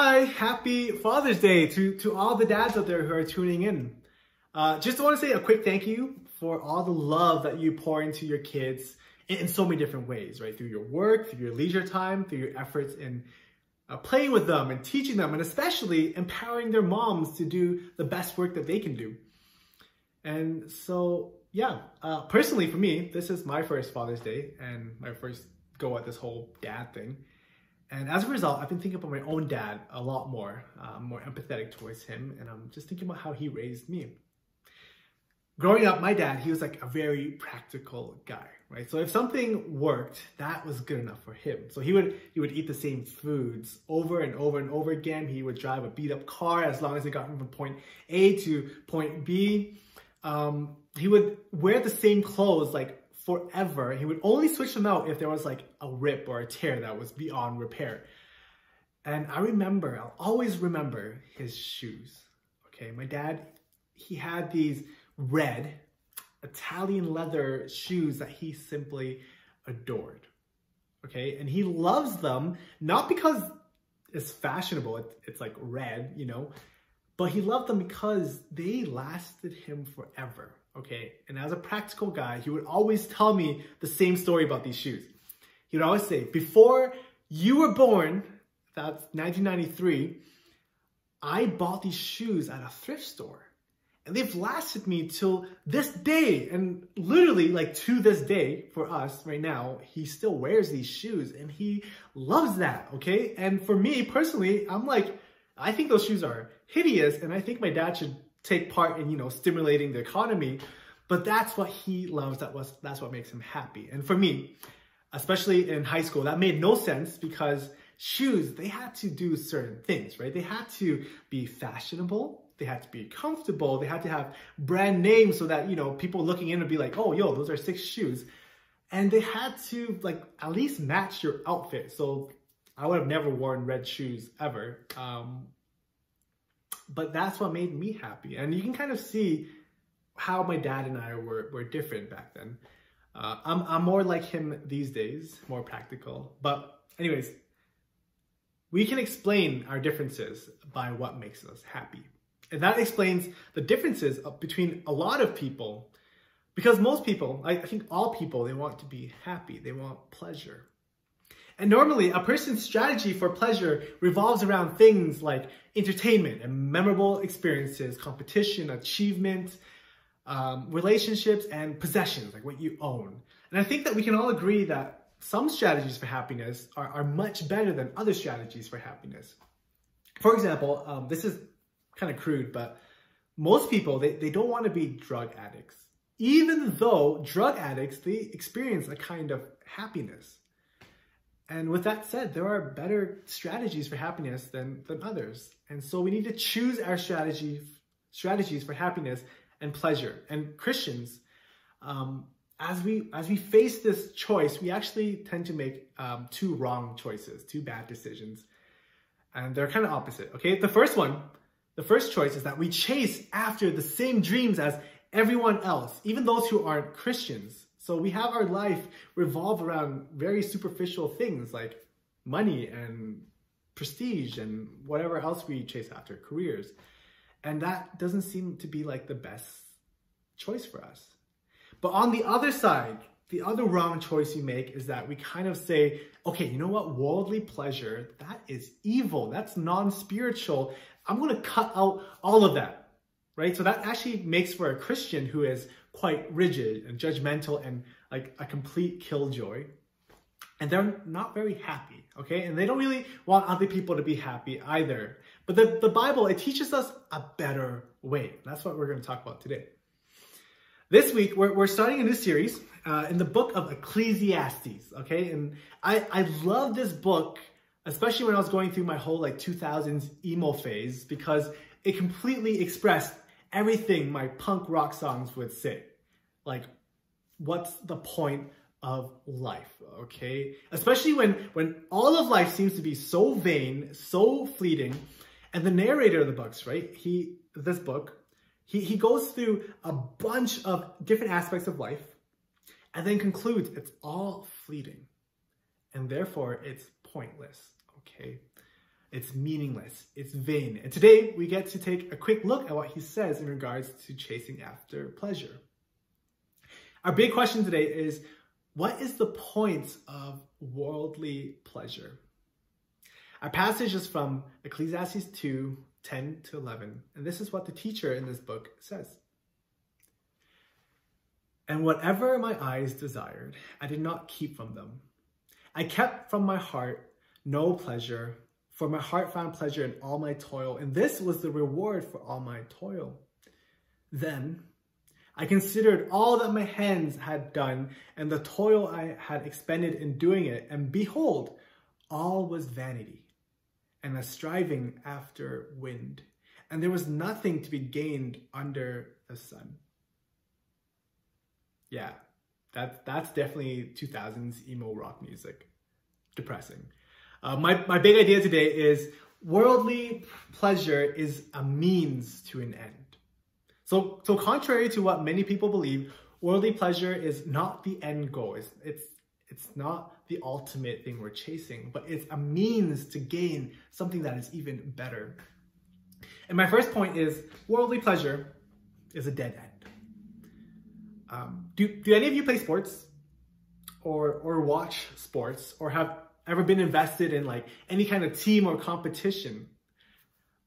Hi, happy Father's Day to all the dads out there who are tuning in. Just want to say a quick thank you for all the love that you pour into your kids in so many different ways, right? Through your work, through your leisure time, through your efforts in playing with them and teaching them, and especially empowering their moms to do the best work that they can do. And so, yeah, personally for me, this is my first Father's Day and my first go at this whole dad thing. And as a result, I've been thinking about my own dad a lot more, more empathetic towards him. And I'm just thinking about how he raised me. Growing up, my dad, he was like a very practical guy, right? So if something worked, that was good enough for him. So he would eat the same foods over and over and over again. He would drive a beat up car as long as it got him from point A to point B. He would wear the same clothes like forever. He would only switch them out if there was like a rip or a tear that was beyond repair. And I'll always remember his shoes. Okay, my dad, he had these red Italian leather shoes that he simply adored. Okay, and he loves them not because it's fashionable, it's like red, you know, but he loved them because they lasted him forever. Okay, and as a practical guy, he would always tell me the same story about these shoes. He would always say, before you were born, that's 1993, I bought these shoes at a thrift store. And they've lasted me till this day. And literally, like to this day, for us right now, he still wears these shoes and he loves that, okay? And for me personally, I'm like, I think those shoes are hideous and I think my dad should take part in, you know, stimulating the economy, but that's what he loves. That's what makes him happy. And for me, especially in high school, that made no sense because shoes, they had to do certain things, right? They had to be fashionable. They had to be comfortable. They had to have brand names so that, you know, people looking in would be like, oh, yo, those are 6 shoes. And they had to like at least match your outfit. So I would have never worn red shoes ever. But that's what made me happy. And you can kind of see how my dad and I were different back then. I'm more like him these days, more practical. But anyways, we can explain our differences by what makes us happy. And that explains the differences between a lot of people. Because most people, I think all people, they want to be happy. They want pleasure. And normally, a person's strategy for pleasure revolves around things like entertainment and memorable experiences, competition, achievement, relationships, and possessions, like what you own. And I think that we can all agree that some strategies for happiness are much better than other strategies for happiness. For example, this is kind of crude, but most people, they don't want to be drug addicts. Even though drug addicts, they experience a kind of happiness. And with that said, there are better strategies for happiness than others. And so we need to choose our strategies for happiness and pleasure. And Christians, as we face this choice, we actually tend to make 2 wrong choices, 2 bad decisions. And they're kind of opposite, okay? The first choice is that we chase after the same dreams as everyone else, even those who aren't Christians. So we have our life revolve around very superficial things like money and prestige and whatever else we chase after, careers. And that doesn't seem to be like the best choice for us. But on the other side, the other wrong choice you make is that we kind of say, okay, you know what? Worldly pleasure, that is evil. That's non-spiritual. I'm going to cut out all of that, right? So that actually makes for a Christian who is quite rigid and judgmental and like a complete killjoy. And they're not very happy, okay? And they don't really want other people to be happy either. But the Bible, it teaches us a better way. That's what we're going to talk about today. This week, we're starting a new series in the book of Ecclesiastes, okay? And I love this book, especially when I was going through my whole like 2000s emo phase, because it completely expressed everything my punk rock songs would say. Like, what's the point of life, okay? Especially when all of life seems to be so vain, so fleeting. And the narrator of the books, right? He goes through a bunch of different aspects of life and then concludes it's all fleeting and therefore it's pointless, okay? it's meaningless, it's vain. And today we get to take a quick look at what he says in regards to chasing after pleasure. Our big question today is, what is the point of worldly pleasure? Our passage is from Ecclesiastes 2, 10 to 11. And this is what the teacher in this book says. And whatever my eyes desired, I did not keep from them. I kept from my heart no pleasure, for my heart found pleasure in all my toil, and this was the reward for all my toil. Then I considered all that my hands had done, and the toil I had expended in doing it, and behold, all was vanity, and a striving after wind, and there was nothing to be gained under the sun. Yeah, that's definitely 2000s emo rock music. Depressing. My big idea today is worldly pleasure is a means to an end. So contrary to what many people believe, worldly pleasure is not the end goal. It's not the ultimate thing we're chasing, but it's a means to gain something that is even better. And my first point is worldly pleasure is a dead end. Do any of you play sports or watch sports or have ever been invested in like any kind of team or competition?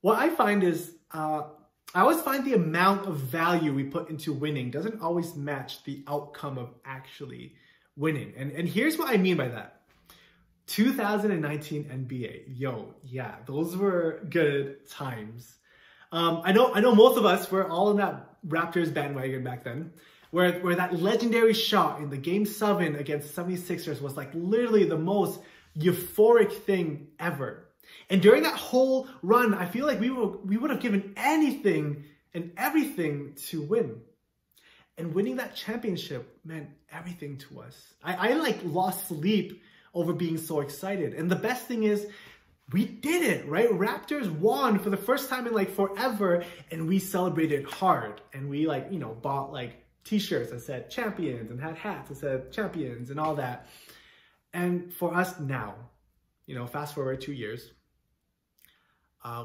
What I find is I always find the amount of value we put into winning doesn't always match the outcome of actually winning. And here's what I mean by that. 2019 NBA, yeah, those were good times. I know most of us were all in that Raptors bandwagon back then, where that legendary shot in the Game 7 against 76ers was like literally the most euphoric thing ever. And during that whole run, I feel like we would have given anything and everything to win. And winning that championship meant everything to us. I like lost sleep over being so excited. And the best thing is, we did it, right? Raptors won for the first time in like forever, and we celebrated hard. And we like, bought like t-shirts that said champions and had hats that said champions and all that. And for us now, fast forward 2 years,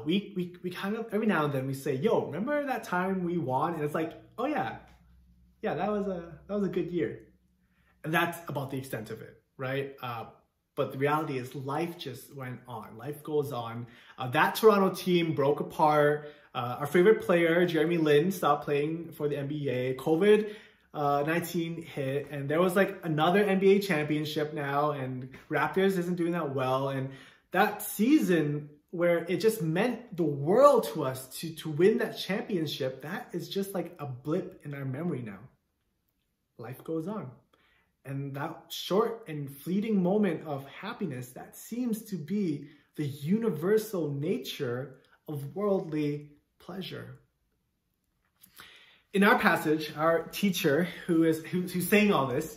we kind of, every now and then we say, remember that time we won? And it's like, oh yeah, that was a good year. And that's about the extent of it, right? But the reality is life just went on. Life goes on. That Toronto team broke apart. Our favorite player, Jeremy Lin, stopped playing for the NBA. COVID-19 hit, and there was like another NBA championship now, and Raptors isn't doing that well. And that season where it just meant the world to us to win that championship, that is just like a blip in our memory now. Life goes on. And that short and fleeting moment of happiness, that seems to be the universal nature of worldly pleasure. In our passage, our teacher who's saying all this,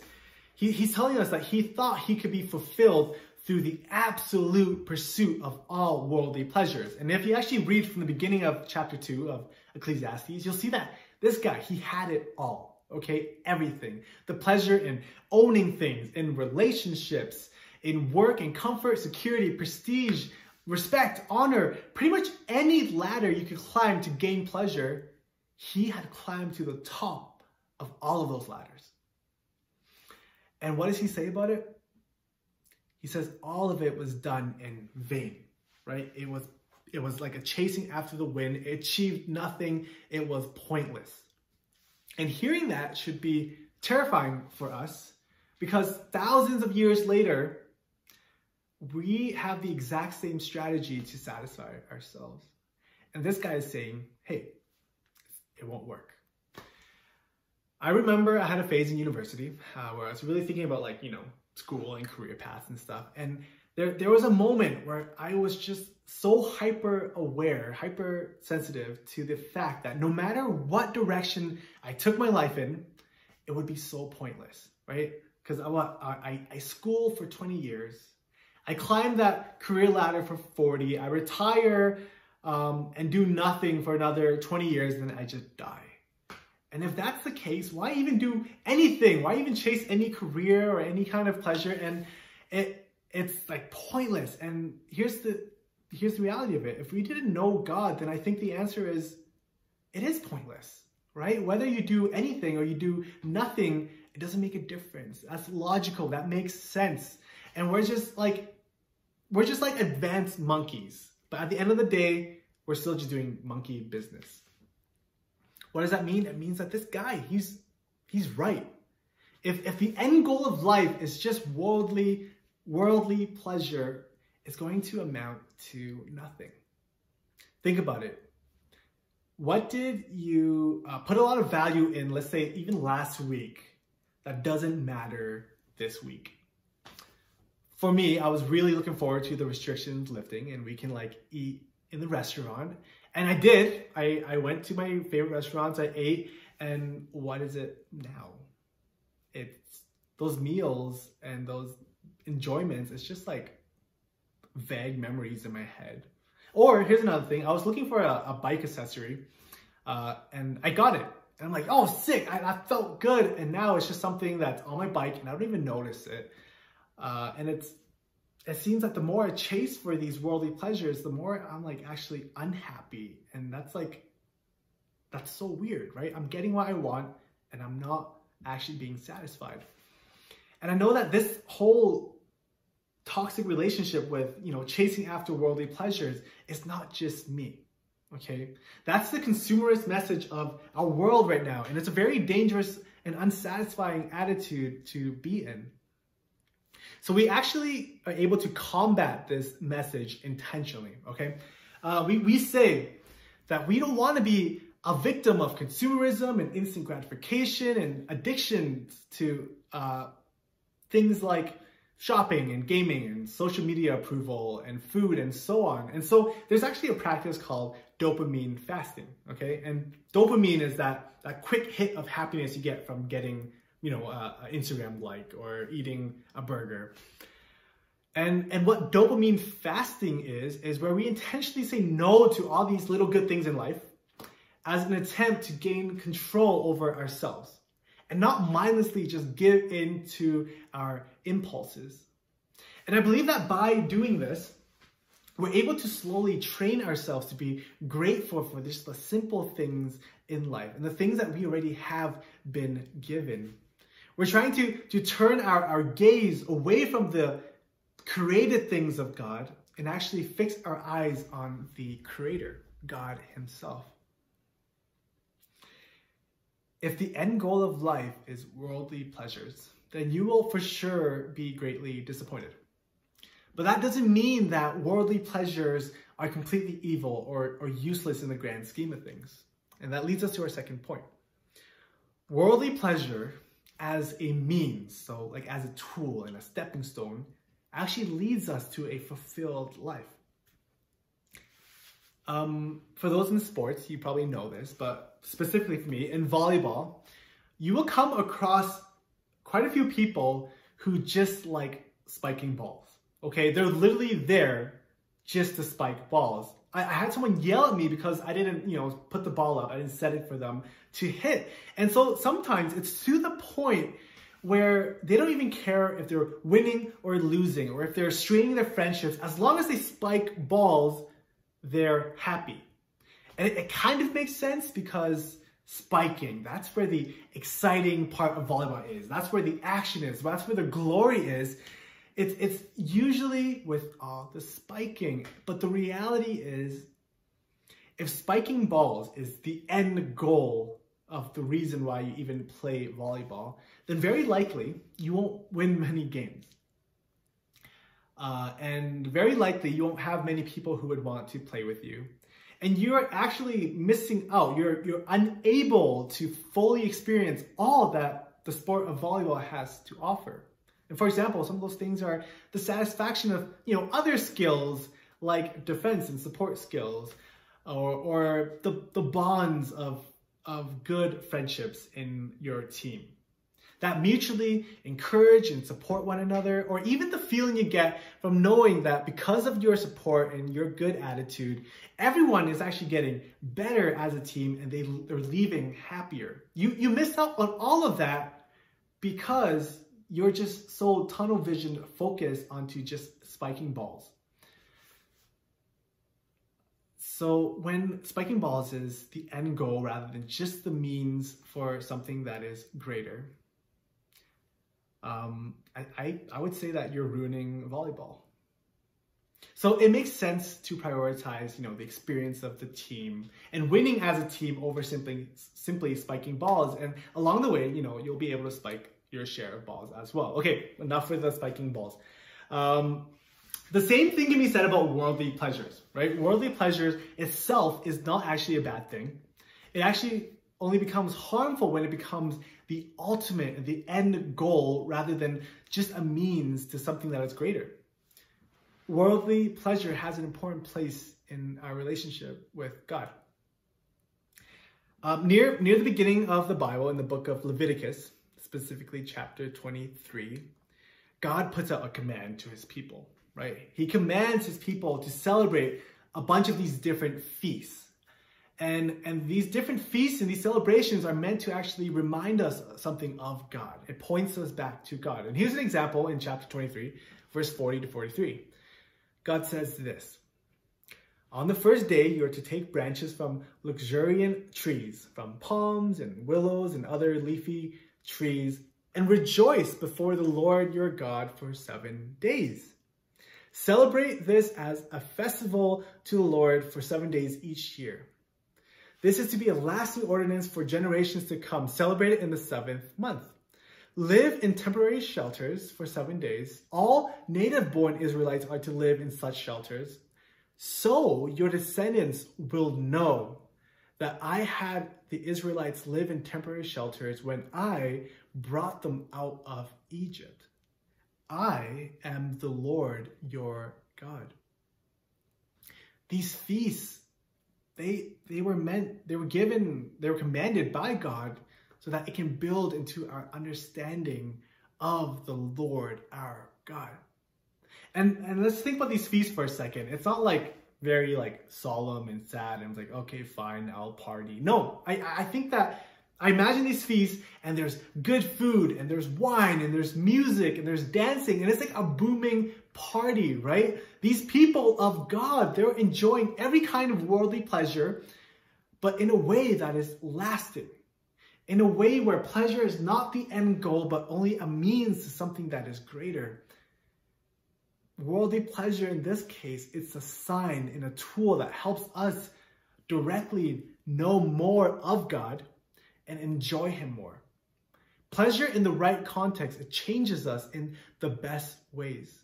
he's telling us that he thought he could be fulfilled through the absolute pursuit of all worldly pleasures. And if you actually read from the beginning of chapter 2 of Ecclesiastes, you'll see that this guy, he had it all. Okay, everything. The pleasure in owning things, in relationships, in work and comfort, security, prestige, respect, honor, pretty much any ladder you could climb to gain pleasure, he had climbed to the top of all of those ladders. And what does he say about it? He says all of it was done in vain, right? It was like a chasing after the wind. It achieved nothing. It was pointless. And hearing that should be terrifying for us, because thousands of years later, we have the exact same strategy to satisfy ourselves. And this guy is saying, hey, it won't work. I remember I had a phase in university where I was really thinking about school and career paths and stuff. And there was a moment where I was just so hyper aware, hyper sensitive to the fact that no matter what direction I took my life in, it would be so pointless, right? Because I schooled for 20 years. I climbed that career ladder for 40. I retire and do nothing for another 20 years, and then I just die. And if that's the case, why even do anything? Why even chase any career or any kind of pleasure? And it's like pointless. And here's here's the reality of it. If we didn't know God, then I think the answer is, it is pointless, right? Whether you do anything or you do nothing, it doesn't make a difference. That's logical. That makes sense. And we're just like advanced monkeys. But at the end of the day, we're still just doing monkey business. What does that mean? It means that this guy, he's right. If the end goal of life is just worldly pleasure, it's going to amount to nothing. Think about it. What did you put a lot of value in, let's say, even last week, that doesn't matter this week? For me, I was really looking forward to the restrictions lifting and we can like eat in the restaurant. And I did. I went to my favorite restaurants, I ate, and what is it now? It's those meals and those enjoyments, it's just like vague memories in my head. Or here's another thing, I was looking for a bike accessory and I got it. And I'm like, oh, sick, I felt good. And now it's just something that's on my bike and I don't even notice it. And it seems that the more I chase for these worldly pleasures, the more I'm like actually unhappy. And that's so weird, right? I'm getting what I want and I'm not actually being satisfied. And I know that this whole toxic relationship with, chasing after worldly pleasures is not just me, okay? That's the consumerist message of our world right now. And it's a very dangerous and unsatisfying attitude to be in. So we actually are able to combat this message intentionally, okay? We say that we don't want to be a victim of consumerism and instant gratification and addictions to things like shopping and gaming and social media approval and food and so on. And so there's actually a practice called dopamine fasting, okay? And dopamine is that quick hit of happiness you get from getting an Instagram like or eating a burger. And what dopamine fasting is where we intentionally say no to all these little good things in life as an attempt to gain control over ourselves and not mindlessly just give in to our impulses. And I believe that by doing this, we're able to slowly train ourselves to be grateful for just the simple things in life and the things that we already have been given. We're trying to turn our gaze away from the created things of God and actually fix our eyes on the Creator, God Himself. If the end goal of life is worldly pleasures, then you will for sure be greatly disappointed. But that doesn't mean that worldly pleasures are completely evil or useless in the grand scheme of things. And that leads us to our second point. Worldly pleasure as a means, so like as a tool and a stepping stone, actually leads us to a fulfilled life. For those in sports, you probably know this, but specifically for me, in volleyball, you will come across quite a few people who just like spiking balls. Okay, they're literally there just to spike balls. I had someone yell at me because I didn't, put the ball up. I didn't set it for them to hit. And so sometimes it's to the point where they don't even care if they're winning or losing or if they're straining their friendships. As long as they spike balls, they're happy. And it kind of makes sense because spiking, that's where the exciting part of volleyball is. That's where the action is. That's where the glory is. It's usually with all the spiking. But the reality is, if spiking balls is the end goal of the reason why you even play volleyball, then very likely you won't win many games. And very likely you won't have many people who would want to play with you. And you're actually missing out. You're unable to fully experience all that the sport of volleyball has to offer. And for example, some of those things are the satisfaction of, other skills like defense and support skills, or the bonds of good friendships in your team that mutually encourage and support one another, or even the feeling you get from knowing that because of your support and your good attitude, everyone is actually getting better as a team and they're leaving happier. You miss out on all of that because you're just so tunnel vision focused onto just spiking balls. So when spiking balls is the end goal rather than just the means for something that is greater, I would say that you're ruining volleyball. So it makes sense to prioritize, the experience of the team and winning as a team over simply spiking balls. And along the way, you'll be able to spike your share of balls as well. Okay, enough with the spiking balls. The same thing can be said about worldly pleasures, right? Worldly pleasures itself is not actually a bad thing. It actually only becomes harmful when it becomes the ultimate, the end goal, rather than just a means to something that is greater. Worldly pleasure has an important place in our relationship with God. Near the beginning of the Bible, in the book of Leviticus, specifically chapter 23, God puts out a command to his people, right? He commands his people to celebrate a bunch of these different feasts. And these different feasts and these celebrations are meant to actually remind us something of God. It points us back to God. And here's an example in chapter 23, verse 40 to 43. God says this: "On the first day, you are to take branches from luxuriant trees, from palms and willows and other leafy trees, and rejoice before the Lord your God for 7 days. Celebrate this as a festival to the Lord for 7 days each year. This is to be a lasting ordinance for generations to come. Celebrate it in the 7th month. Live in temporary shelters for 7 days. All native-born Israelites are to live in such shelters. So your descendants will know that I had the Israelites live in temporary shelters when I brought them out of Egypt. I am the Lord your God." These feasts, they were commanded by God so that it can build into our understanding of the Lord our God. And let's think about these feasts for a second. It's not very solemn and sad and it's like, okay, fine, I'll party. No, I think that I imagine these feasts and there's good food and there's wine and there's music and there's dancing and it's like a booming party, right? These people of God, they're enjoying every kind of worldly pleasure, but in a way that is lasting. In a way where pleasure is not the end goal, but only a means to something that is greater. Worldly pleasure in this case, it's a sign and a tool that helps us directly know more of God and enjoy him more. Pleasure in the right context, it changes us in the best ways.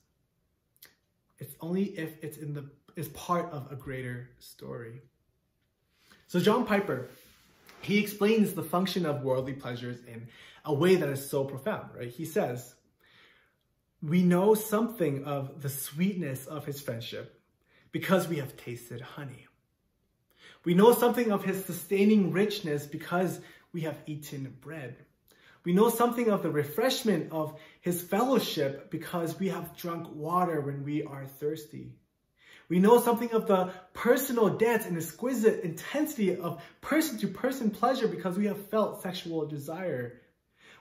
It's only if it's part of a greater story. So John Piper, he explains the function of worldly pleasures in a way that is so profound, right? He says, "We know something of the sweetness of his friendship because we have tasted honey. We know something of his sustaining richness because we have eaten bread. We know something of the refreshment of his fellowship because we have drunk water when we are thirsty. We know something of the personal depth and exquisite intensity of person-to-person pleasure because we have felt sexual desire.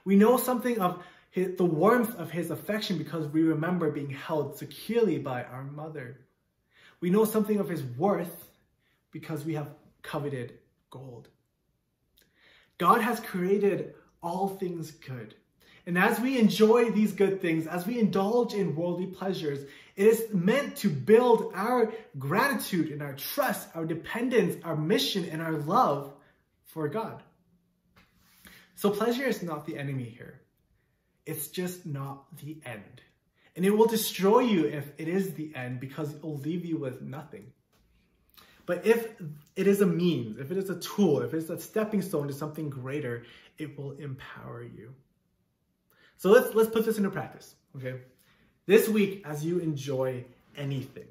We know something of the warmth of his affection because we remember being held securely by our mother. We know something of his worth because we have coveted gold." God has created all things good. And as we enjoy these good things, as we indulge in worldly pleasures, it is meant to build our gratitude and our trust, our dependence, our mission, and our love for God. So pleasure is not the enemy here. It's just not the end. And it will destroy you if it is the end because it will leave you with nothing. But if it is a means, if it is a tool, if it's a stepping stone to something greater, it will empower you. So let's put this into practice, okay? This week, as you enjoy anything,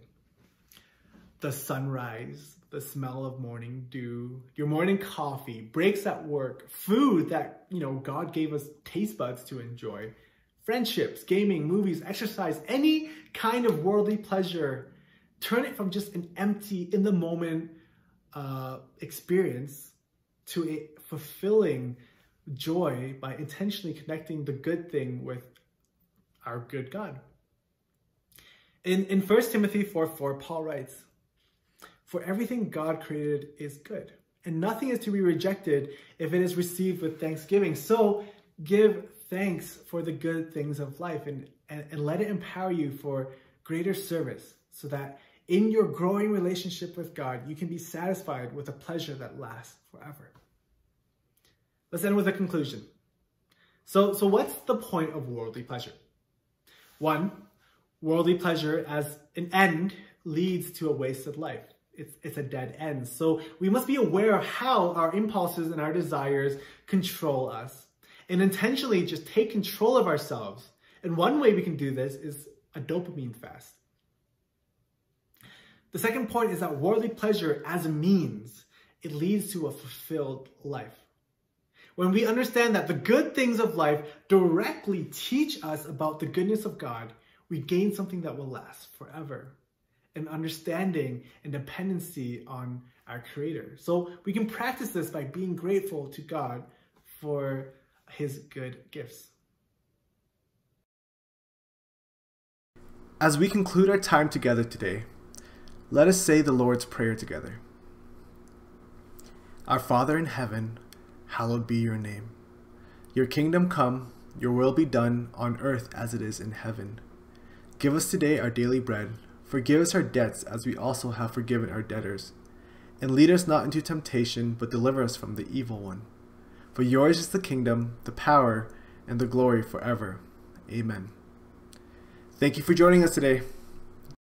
the sunrise, the smell of morning dew, your morning coffee, breaks at work, food that, God gave us taste buds to enjoy, friendships, gaming, movies, exercise, any kind of worldly pleasure, turn it from just an empty, in the moment experience to a fulfilling joy by intentionally connecting the good thing with our good God. In 1 Timothy 4:4, Paul writes, For everything God created is good, and nothing is to be rejected if it is received with thanksgiving. So give thanks for the good things of life and let it empower you for greater service, so that in your growing relationship with God, you can be satisfied with a pleasure that lasts forever. Let's end with a conclusion. So what's the point of worldly pleasure? 1, worldly pleasure as an end leads to a wasted life. It's a dead end. So we must be aware of how our impulses and our desires control us, and intentionally just take control of ourselves. And one way we can do this is a dopamine fast. The second point is that worldly pleasure as a means, it leads to a fulfilled life. When we understand that the good things of life directly teach us about the goodness of God, we gain something that will last forever, an understanding and dependency on our Creator. So we can practice this by being grateful to God for His good gifts. As we conclude our time together today, let us say the Lord's Prayer together. Our Father in heaven, hallowed be your name. Your kingdom come, your will be done on earth as it is in heaven. Give us today our daily bread. Forgive us our debts as we also have forgiven our debtors. And lead us not into temptation, but deliver us from the evil one. For yours is the kingdom, the power, and the glory forever. Amen. Thank you for joining us today.